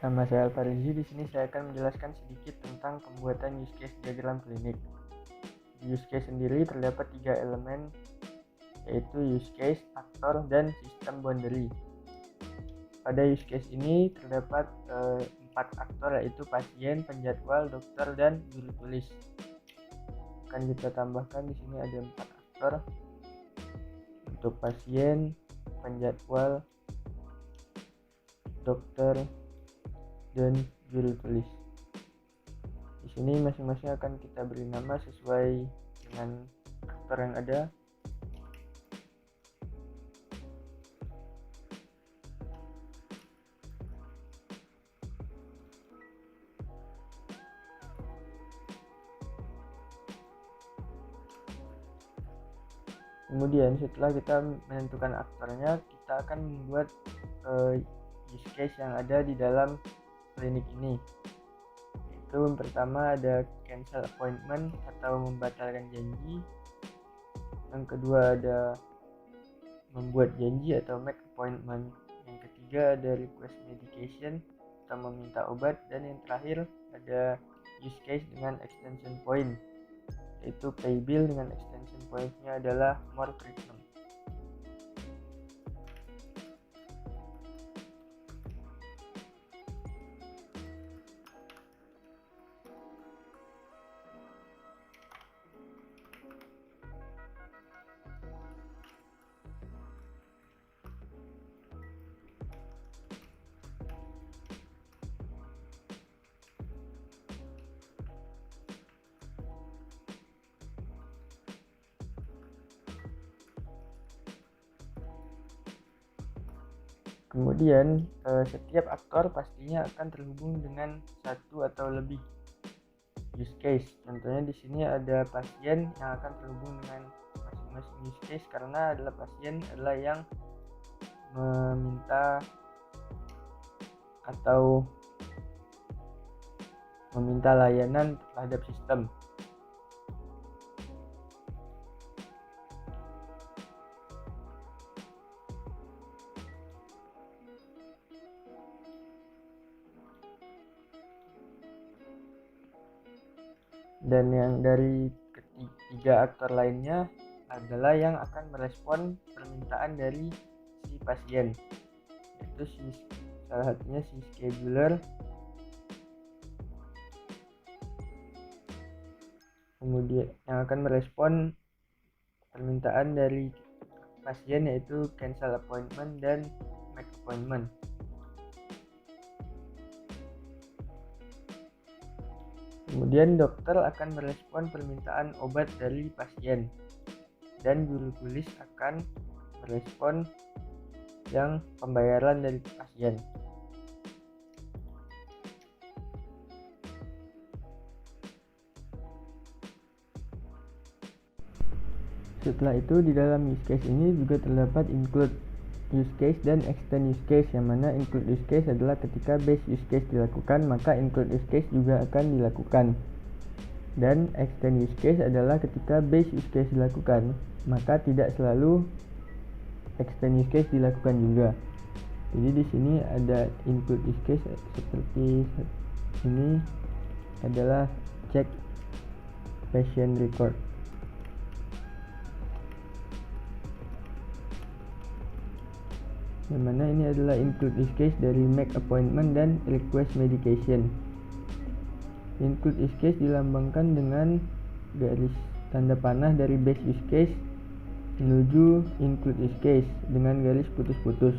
Nama saya Alfarizi. Di sini saya akan menjelaskan sedikit tentang pembuatan use case diagram klinik. Di use case sendiri terdapat 3 elemen, yaitu use case, aktor, dan sistem boundary. Pada use case ini terdapat 4 aktor, yaitu pasien, penjadwal, dokter, dan juru tulis. Akan kita tambahkan di sini ada 4 aktor untuk pasien, penjadwal, dokter, dan juru tulis. Di sini masing-masing akan kita beri nama sesuai dengan aktor yang ada. Kemudian setelah kita menentukan aktornya, kita akan membuat use case yang ada di dalam klinik ini. Itu yang pertama ada cancel appointment atau membatalkan janji. Yang kedua ada membuat janji atau make appointment. Yang ketiga ada request medication atau meminta obat. Dan yang terakhir ada use case dengan extension point, yaitu pay bill dengan extension point-nya adalah more treatment. Kemudian setiap aktor pastinya akan terhubung dengan satu atau lebih use case. Contohnya di sini ada pasien yang akan terhubung dengan masing-masing use case karena pasien adalah yang meminta atau meminta layanan terhadap sistem. Dan yang dari ketiga aktor lainnya adalah yang akan merespon permintaan dari si pasien, yaitu salah satunya si scheduler, kemudian yang akan merespon permintaan dari pasien yaitu cancel appointment dan make appointment. Kemudian dokter akan merespon permintaan obat dari pasien dan juru tulis akan merespon yang pembayaran dari pasien. Setelah itu di dalam use case ini juga terdapat include use case dan extend use case, yang mana include use case adalah ketika base use case dilakukan maka include use case juga akan dilakukan, dan extend use case adalah ketika base use case dilakukan maka tidak selalu extend use case dilakukan juga. Jadi di sini ada include use case seperti ini adalah check patient record. Yang mana ini adalah include use case dari make appointment dan request medication. Include use case dilambangkan dengan garis tanda panah dari base use case menuju include use case dengan garis putus-putus.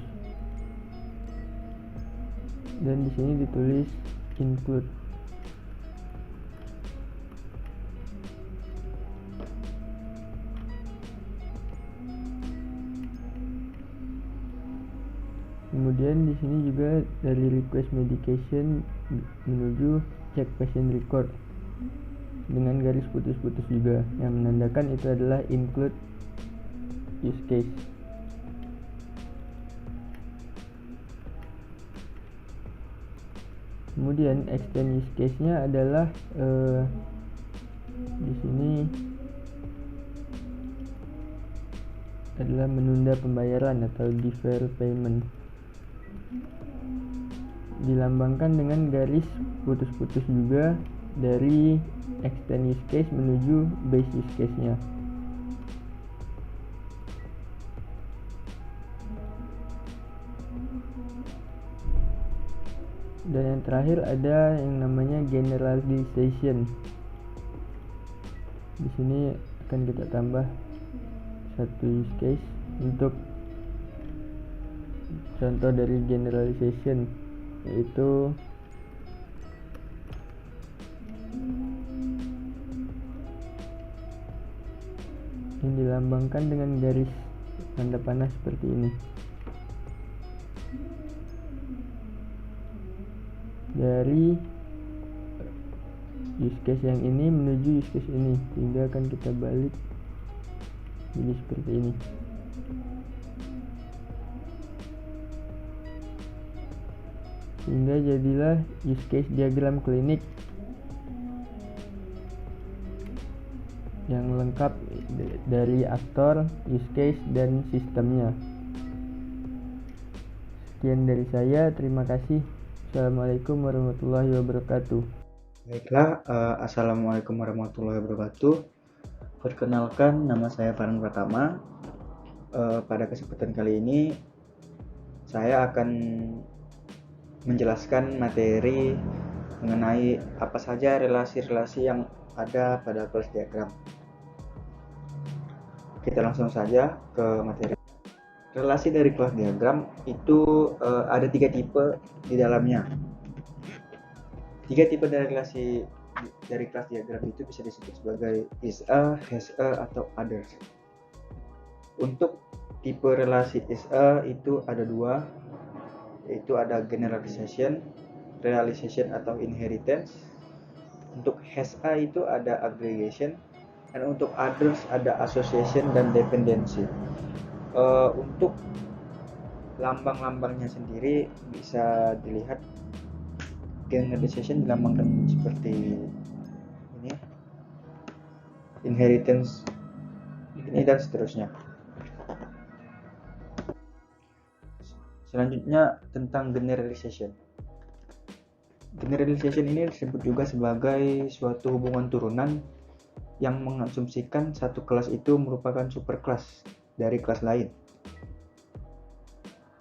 Dan di sini ditulis include. Kemudian di sini juga dari request medication menuju check patient record dengan garis putus-putus juga, yang menandakan itu adalah include use case. Kemudian extend use case-nya adalah di sini adalah menunda pembayaran atau defer payment. dilambangkan dengan garis putus-putus juga dari extend use case menuju base use case-nya. Dan yang terakhir ada yang namanya generalization. Di sini akan kita tambah satu use case untuk contoh dari generalization, yaitu yang dilambangkan dengan garis tanda panah seperti ini. Dari use case yang ini menuju use case ini, sehingga akan kita balik jadi seperti ini. Sehingga jadilah use case diagram klinik yang lengkap dari aktor, use case, dan sistemnya. Sekian dari saya, terima kasih. Assalamualaikum warahmatullahi wabarakatuh. Baiklah, Assalamualaikum warahmatullahi wabarakatuh. Perkenalkan, nama saya Farhan Pratama. Pada kesempatan kali ini saya akan menjelaskan materi mengenai apa saja relasi-relasi yang ada pada class diagram. Kita langsung saja ke materi. Relasi dari class diagram itu ada 3 tipe di dalamnya. 3 tipe dari relasi dari class diagram itu bisa disebut sebagai is a, has a, atau others. Untuk tipe relasi is a itu ada 2, yaitu ada generalization, realization atau inheritance. Untuk has a itu ada aggregation, dan untuk others ada association dan dependency. Untuk lambang-lambangnya sendiri bisa dilihat. Generalization dilambangkan seperti ini, inheritance ini, dan seterusnya. Selanjutnya tentang generalization. Generalization ini disebut juga sebagai suatu hubungan turunan yang mengasumsikan satu kelas itu merupakan superkelas dari kelas lain.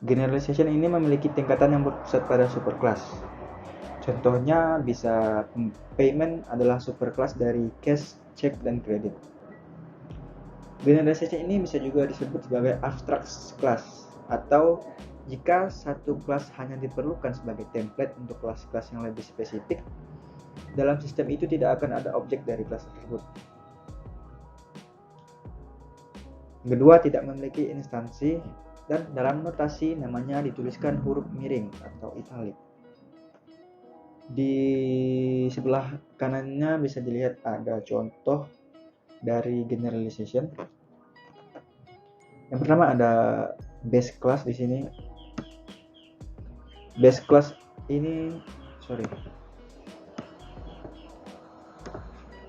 Generalization ini memiliki tingkatan yang berpusat pada superkelas. Contohnya bisa payment adalah superkelas dari cash, check, dan kredit. Generalization ini bisa juga disebut sebagai abstract class, atau jika satu kelas hanya diperlukan sebagai template untuk kelas-kelas yang lebih spesifik, dalam sistem itu tidak akan ada objek dari kelas tersebut. Kedua, tidak memiliki instansi, dan dalam notasi namanya dituliskan huruf miring atau italic. Di sebelah kanannya bisa dilihat ada contoh dari generalization. Yang pertama ada base class di sini. Base class ini,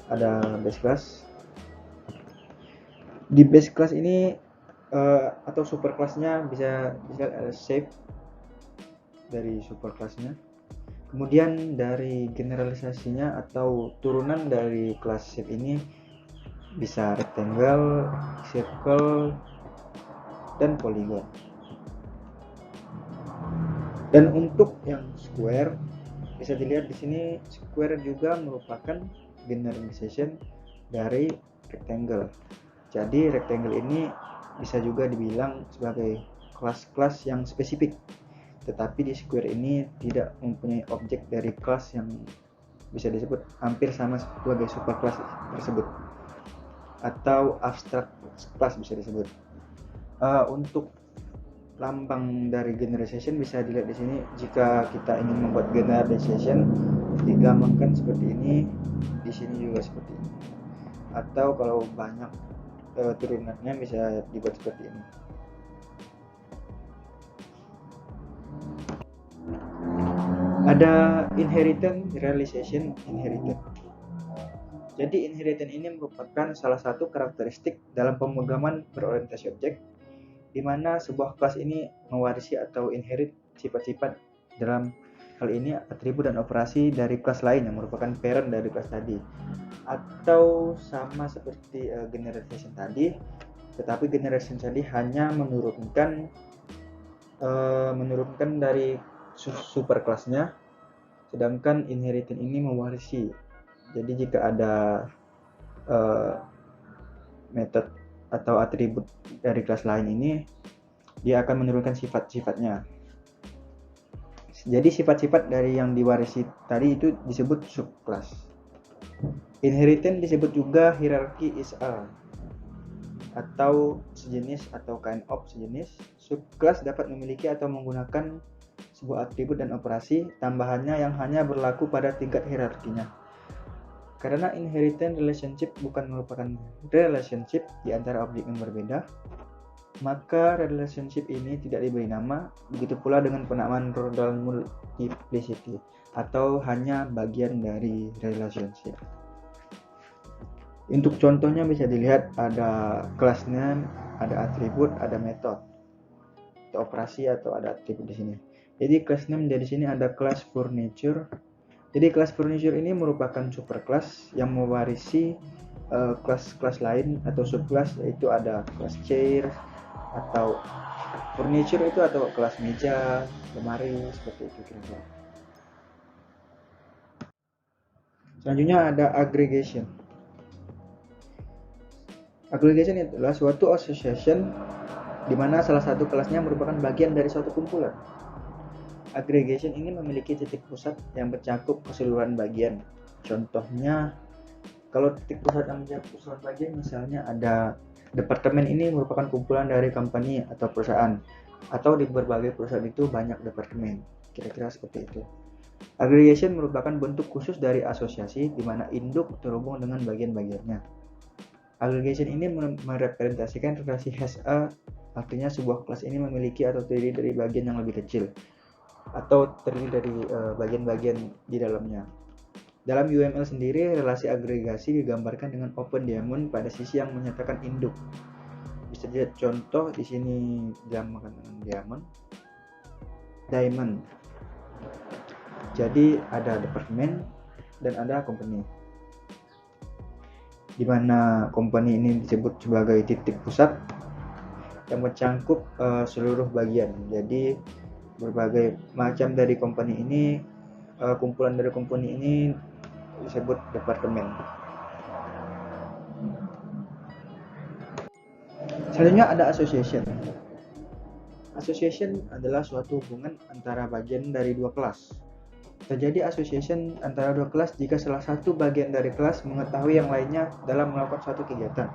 ada base class. Di base class ini atau superclassnya bisa dilihat ada shape dari superclassnya. Kemudian dari generalisasinya atau turunan dari kelas shape ini bisa rectangle, circle, dan polygon. Dan untuk yang square bisa dilihat di sini, square juga merupakan generalization dari rectangle. Jadi rectangle ini bisa juga dibilang sebagai kelas-kelas yang spesifik, tetapi di square ini tidak mempunyai objek dari kelas yang bisa disebut hampir sama sebagai superkelas tersebut, atau abstract class bisa disebut. Untuk lambang dari generalization bisa dilihat di sini. Jika kita ingin membuat generalization, digambarkan seperti ini, di sini juga seperti ini, atau kalau banyak turunannya bisa dibuat seperti ini. Ada inheritance, realization, inheritance. Jadi inheritance ini merupakan salah satu karakteristik dalam pemrograman berorientasi objek, di mana sebuah kelas ini mewarisi atau inherit sifat-sifat dalam Hal ini atribut dan operasi dari kelas lain yang merupakan parent dari kelas tadi. Atau sama seperti generation tadi, tetapi generation tadi hanya menurunkan dari super kelasnya, sedangkan inheritance ini mewarisi. Jadi jika ada method atau atribut dari kelas lain ini, dia akan menurunkan sifat-sifatnya. Jadi sifat-sifat dari yang diwarisi tadi itu disebut subclass. Inheritance disebut juga hierarchy is a atau sejenis atau kind of sejenis. Subclass dapat memiliki atau menggunakan sebuah atribut dan operasi tambahannya yang hanya berlaku pada tingkat hierarkinya. Karena inheritance relationship bukan merupakan relationship di antara objek yang berbeda, maka relationship ini tidak diberi nama. Begitu pula dengan penamaan Rodal multiplicity atau hanya bagian dari relationship. Untuk contohnya bisa dilihat ada class name, ada atribut, ada method, ada operasi atau ada atribut di sini. Jadi class name dari sini ada class furniture. Jadi class furniture ini merupakan superclass yang mewarisi kelas-kelas lain atau subclass, yaitu ada class chair atau furniture itu atau kelas meja, lemari, seperti itu kira-kira. Selanjutnya ada aggregation. Aggregation adalah suatu association di mana salah satu kelasnya merupakan bagian dari suatu kumpulan. Aggregation ini memiliki titik pusat yang mencakup keseluruhan bagian. Contohnya, kalau titik pusat yang mencakup keseluruhan bagian, misalnya ada departemen ini merupakan kumpulan dari company atau perusahaan, atau di berbagai perusahaan itu banyak departemen, kira-kira seperti itu. Aggregation merupakan bentuk khusus dari asosiasi di mana induk terhubung dengan bagian-bagiannya. Aggregation ini merepresentasikan relasi HSA, artinya sebuah kelas ini memiliki atau terdiri dari bagian yang lebih kecil, atau terdiri dari bagian-bagian di dalamnya. Dalam UML sendiri, relasi agregasi digambarkan dengan open diamond pada sisi yang menyatakan induk. Bisa dilihat contoh di sini digambarkan dengan diamond. Jadi ada departemen dan ada company. Di mana company ini disebut sebagai titik pusat yang mencangkup seluruh bagian. Jadi berbagai macam dari company ini, kumpulan dari company ini disebut departemen. Selanjutnya ada association. Association adalah suatu hubungan antara bagian dari dua kelas. Terjadi association antara dua kelas jika salah satu bagian dari kelas mengetahui yang lainnya dalam melakukan suatu kegiatan.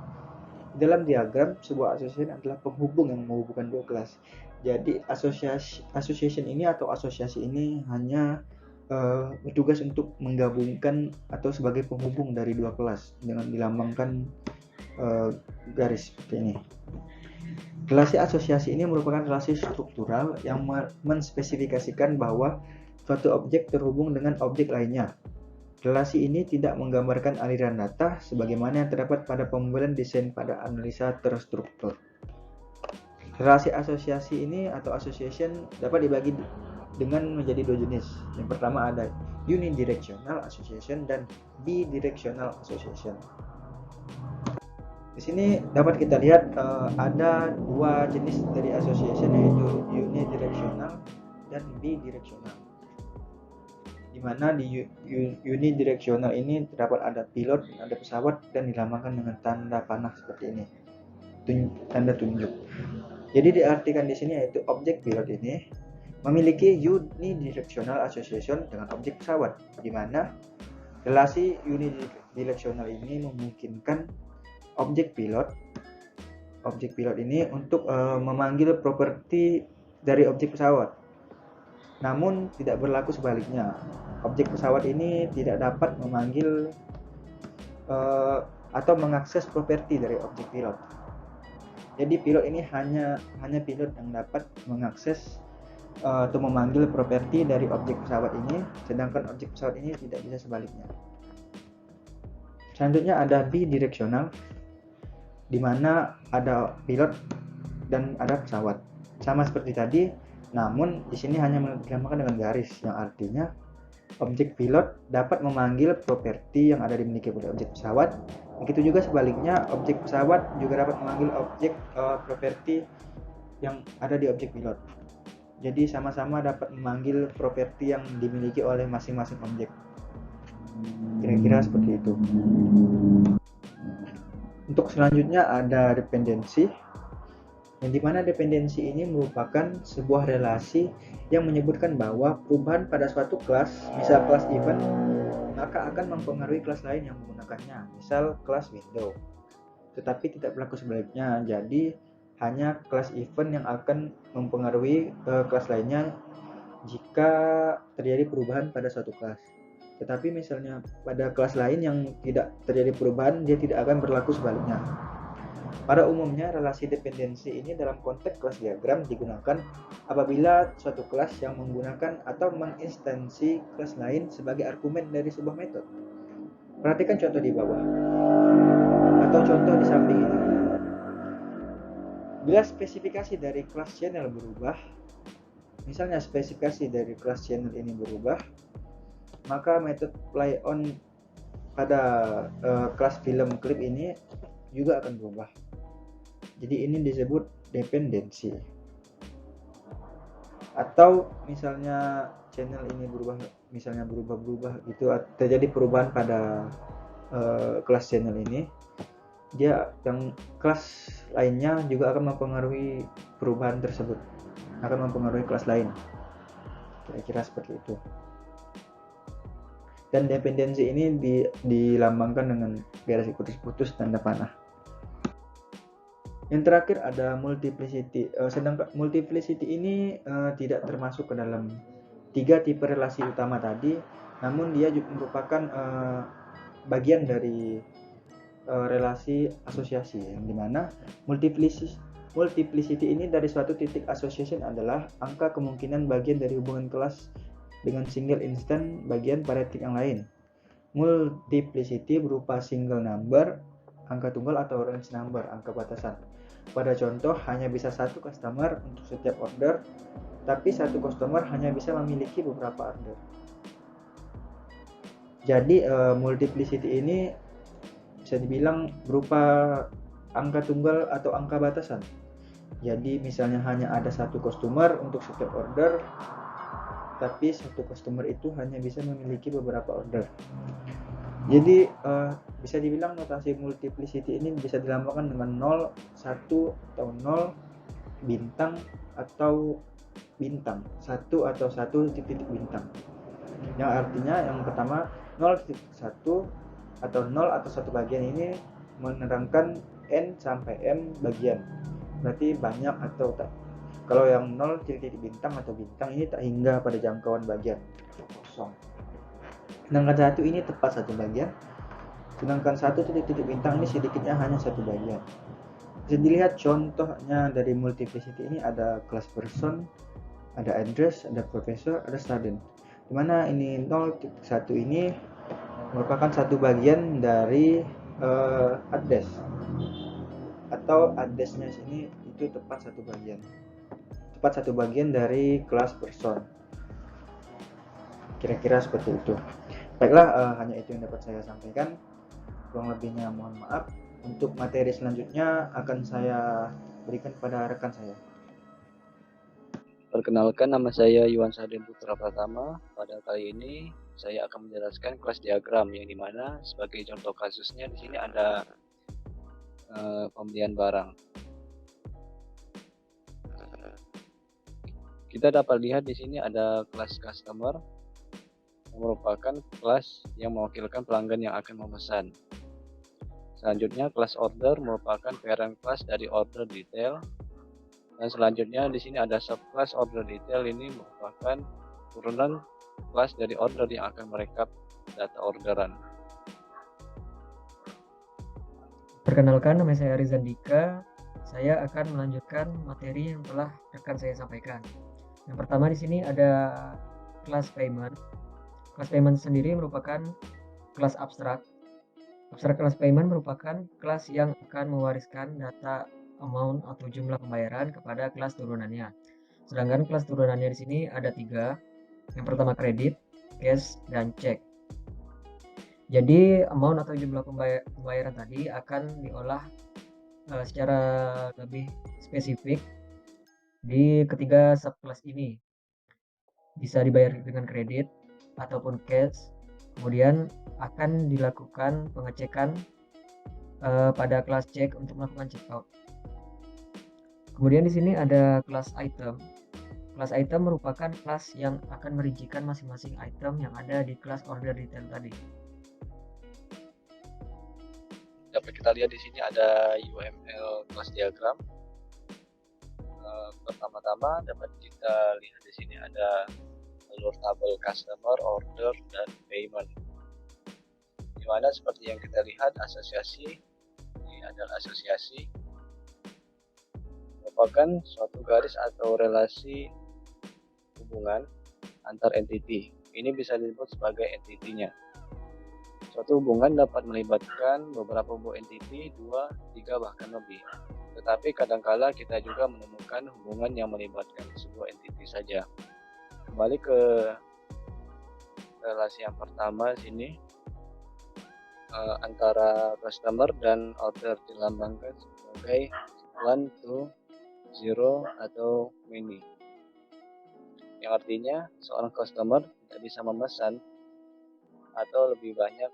Dalam diagram, sebuah association adalah penghubung yang menghubungkan dua kelas. Jadi association ini atau asosiasi ini hanya bertugas untuk menggabungkan atau sebagai penghubung dari dua kelas dengan dilambangkan garis seperti ini. Relasi asosiasi ini merupakan relasi struktural yang menspesifikasikan bahwa suatu objek terhubung dengan objek lainnya. Relasi ini tidak menggambarkan aliran data sebagaimana yang terdapat pada pembuatan desain pada analisa terstruktur. Relasi asosiasi ini atau association dapat dibagi dengan menjadi dua jenis. Yang pertama ada unidirectional association dan bidirectional association. Di sini dapat kita lihat ada dua jenis dari association, yaitu unidirectional dan bidirectional. Di mana di unidirectional ini terdapat ada pilot, ada pesawat dan dilambangkan dengan tanda panah seperti ini, tanda tunjuk. Jadi diartikan di sini yaitu objek pilot ini memiliki unidirectional association dengan objek pesawat, di mana relasi unidirectional ini memungkinkan objek pilot ini untuk memanggil properti dari objek pesawat. Namun tidak berlaku sebaliknya. Objek pesawat ini tidak dapat memanggil atau mengakses properti dari objek pilot. Jadi pilot ini hanya pilot yang dapat mengakses atau memanggil properti dari objek pesawat ini, sedangkan objek pesawat ini tidak bisa sebaliknya. Selanjutnya ada bidirectional, di mana ada pilot dan ada pesawat. Sama seperti tadi, Namun di sini hanya dilambangkan dengan garis, yang artinya objek pilot dapat memanggil properti yang ada dimiliki oleh objek pesawat. Begitu juga sebaliknya, objek pesawat juga dapat memanggil objek properti yang ada di objek pilot. Jadi sama-sama dapat memanggil properti yang dimiliki oleh masing-masing objek. Kira-kira seperti itu. Untuk selanjutnya ada dependensi, yang dimana dependensi ini merupakan sebuah relasi yang menyebutkan bahwa perubahan pada suatu kelas, misal kelas event, maka akan mempengaruhi kelas lain yang menggunakannya, misal kelas window. Tetapi tidak berlaku sebaliknya, jadi hanya kelas event yang akan mempengaruhi kelas lainnya jika terjadi perubahan pada suatu kelas. Tetapi misalnya pada kelas lain yang tidak terjadi perubahan, dia tidak akan berlaku sebaliknya. Pada umumnya, relasi dependensi ini dalam konteks kelas diagram digunakan apabila suatu kelas yang menggunakan atau menginstansi kelas lain sebagai argumen dari sebuah metode. Perhatikan contoh di bawah, atau contoh di samping ini. Bila spesifikasi dari kelas channel berubah, misalnya spesifikasi dari kelas channel ini berubah, maka metode play on pada kelas film klip ini juga akan berubah. Jadi ini disebut dependensi. Atau misalnya channel ini berubah, misalnya berubah gitu, terjadi perubahan pada kelas channel ini, dia yang kelas lainnya juga akan mempengaruhi perubahan tersebut, akan mempengaruhi kelas lain. Kira-kira seperti itu. Dan dependensi ini dilambangkan dengan garis putus-putus tanda panah. Yang terakhir ada multiplicity. Sedangkan multiplicity ini tidak termasuk ke dalam 3 tipe relasi utama tadi, namun dia juga merupakan bagian dari relasi asosiasi, yang dimana multiplicity ini dari suatu titik association adalah angka kemungkinan bagian dari hubungan kelas dengan single instant bagian pada titik yang lain. Multiplicity berupa single number, angka tunggal, atau range number, angka batasan. Pada contoh, hanya bisa satu customer untuk setiap order, tapi satu customer hanya bisa memiliki beberapa order. Jadi multiplicity ini bisa dibilang berupa angka tunggal atau angka batasan. Jadi misalnya hanya ada satu customer untuk setiap order, tapi satu customer itu hanya bisa memiliki beberapa order. Jadi bisa dibilang notasi multiplicity ini bisa dilambangkan dengan 0, 1, atau 0, bintang, atau bintang, 1 atau 1 titik bintang. Yang artinya yang pertama 0,1 atau 0 atau 1 bagian ini menerangkan n sampai m bagian, berarti banyak atau tak. Kalau yang 0 titik bintang atau bintang ini tak hingga pada jangkauan bagian, kosong. Sedangkan 1 ini tepat satu bagian, sedangkan 1 titik bintang ini sedikitnya hanya satu bagian. Bisa dilihat contohnya dari multiplicity ini, ada class person, ada address, ada professor, ada student. Dimana ini 0.1 ini merupakan satu bagian dari address, atau addressnya sini itu tepat satu bagian dari kelas person. Kira-kira seperti itu. Baiklah, hanya itu yang dapat saya sampaikan. Kurang lebihnya mohon maaf. Untuk materi selanjutnya akan saya berikan kepada rekan saya. Perkenalkan, nama saya Yuan Saden Putra Pratama. Pada kali ini saya akan menjelaskan kelas diagram, yang dimana sebagai contoh kasusnya di sini ada pembelian barang. Kita dapat lihat di sini ada kelas customer, yang merupakan kelas yang mewakilkan pelanggan yang akan memesan. Selanjutnya kelas order merupakan parent kelas dari order detail. Dan selanjutnya di sini ada subclass order detail, ini merupakan turunan kelas dari order yang akan merekap data orderan. Perkenalkan, nama saya Rizan Dika. Saya akan melanjutkan materi yang telah rekan saya sampaikan. Yang pertama di sini ada kelas payment. Kelas payment sendiri merupakan kelas abstrak. Abstrak kelas payment merupakan kelas yang akan mewariskan data amount atau jumlah pembayaran kepada kelas turunannya. Sedangkan kelas turunannya di sini ada 3. Yang pertama kredit, cash, dan cek. Jadi amount atau jumlah pembayaran tadi akan diolah secara lebih spesifik di ketiga subclass ini. Bisa dibayar dengan kredit ataupun cash. Kemudian akan dilakukan pengecekan pada kelas cek untuk melakukan checkout. Kemudian di sini ada kelas item. Kelas item merupakan kelas yang akan merincikan masing-masing item yang ada di kelas order detail tadi. Dapat kita lihat di sini ada UML kelas diagram. Pertama-tama dapat kita lihat di sini ada alur tabel customer, order, dan payment. Dimana seperti yang kita lihat asosiasi, ini adalah asosiasi merupakan suatu garis atau relasi hubungan antar entiti. Ini bisa disebut sebagai entitinya. Suatu hubungan dapat melibatkan beberapa buah entiti, 2, 3, bahkan lebih. Tetapi kadangkala kita juga menemukan hubungan yang melibatkan sebuah entiti saja. Kembali ke relasi yang pertama sini, antara customer dan order dilambangkan sebagai 1 to 0 atau many, yang artinya seorang customer tidak bisa memesan atau lebih banyak.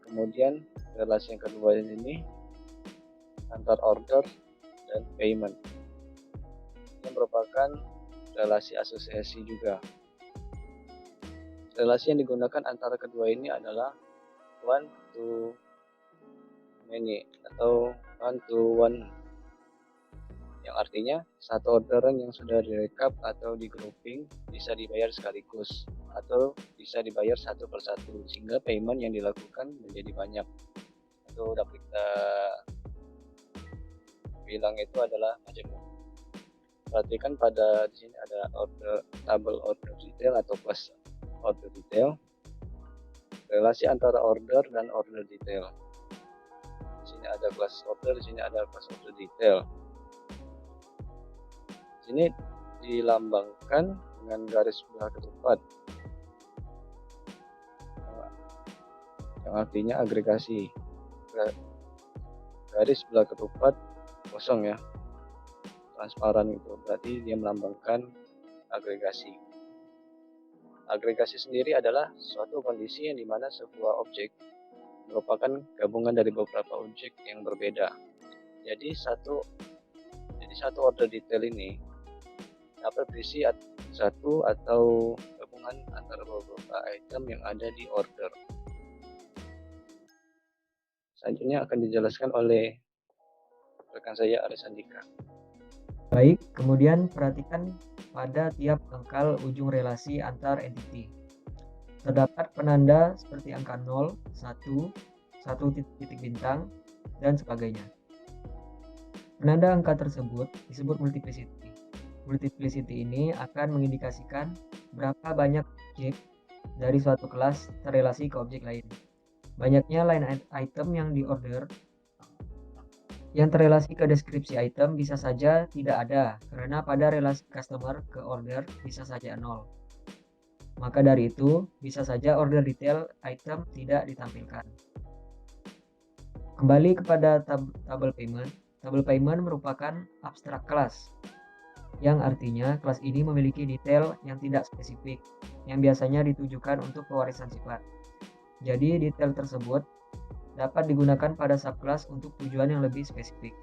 Kemudian relasi yang kedua ini antar order dan payment, yang merupakan relasi asosiasi juga. Relasi yang digunakan antara kedua ini adalah 1 to many atau 1 to 1, yang artinya satu orderan yang sudah direkap atau di grouping bisa dibayar sekaligus atau bisa dibayar satu persatu, sehingga payment yang dilakukan menjadi banyak. Itu dapat kita bilang itu adalah majemuk. Perhatikan pada di sini ada tabel order detail atau kelas order detail, relasi antara order dan order detail. Di sini ada kelas order, di sini ada kelas order detail. Di sini dilambangkan dengan garis belah ketupat, yang artinya agregasi. Garis belah ketupat kosong ya, transparan itu, berarti dia melambangkan agregasi. Agregasi sendiri adalah suatu kondisi yang dimana sebuah objek merupakan gabungan dari beberapa objek yang berbeda. Jadi satu order detail ini dapat berisi satu atau gabungan antara beberapa item yang ada di order. Selanjutnya akan dijelaskan oleh rekan saya Arisan Dika. Baik, kemudian perhatikan pada tiap pangkal ujung relasi antar entiti. Terdapat penanda seperti angka 0, 1, 1 titik bintang, dan sebagainya. Penanda angka tersebut disebut multiplicity. Multiplicity ini akan mengindikasikan berapa banyak objek dari suatu kelas terrelasi ke objek lain. Banyaknya line item yang diorder yang terrelasi ke deskripsi item bisa saja tidak ada, karena pada relasi customer ke order bisa saja 0. Maka dari itu, bisa saja order detail item tidak ditampilkan. Kembali kepada tabel payment. Tabel payment merupakan abstrak kelas, yang artinya kelas ini memiliki detail yang tidak spesifik, yang biasanya ditujukan untuk pewarisan sifat. Jadi detail tersebut dapat digunakan pada subclass untuk tujuan yang lebih spesifik.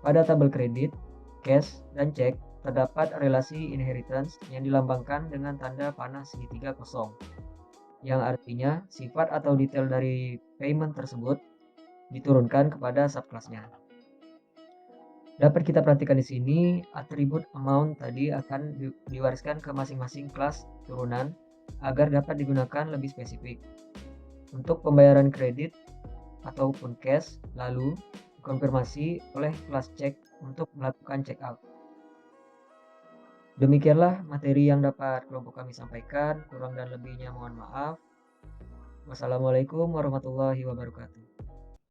Pada tabel kredit, cash, dan cek terdapat relasi inheritance yang dilambangkan dengan tanda panah segitiga kosong, yang artinya sifat atau detail dari payment tersebut diturunkan kepada subclassnya. Dapat kita perhatikan di sini, atribut amount tadi akan diwariskan ke masing-masing kelas turunan agar dapat digunakan lebih spesifik. Untuk pembayaran kredit ataupun cash, lalu dikonfirmasi oleh kelas cek untuk melakukan check out. Demikianlah materi yang dapat kelompok kami sampaikan. Kurang dan lebihnya mohon maaf. Wassalamualaikum warahmatullahi wabarakatuh.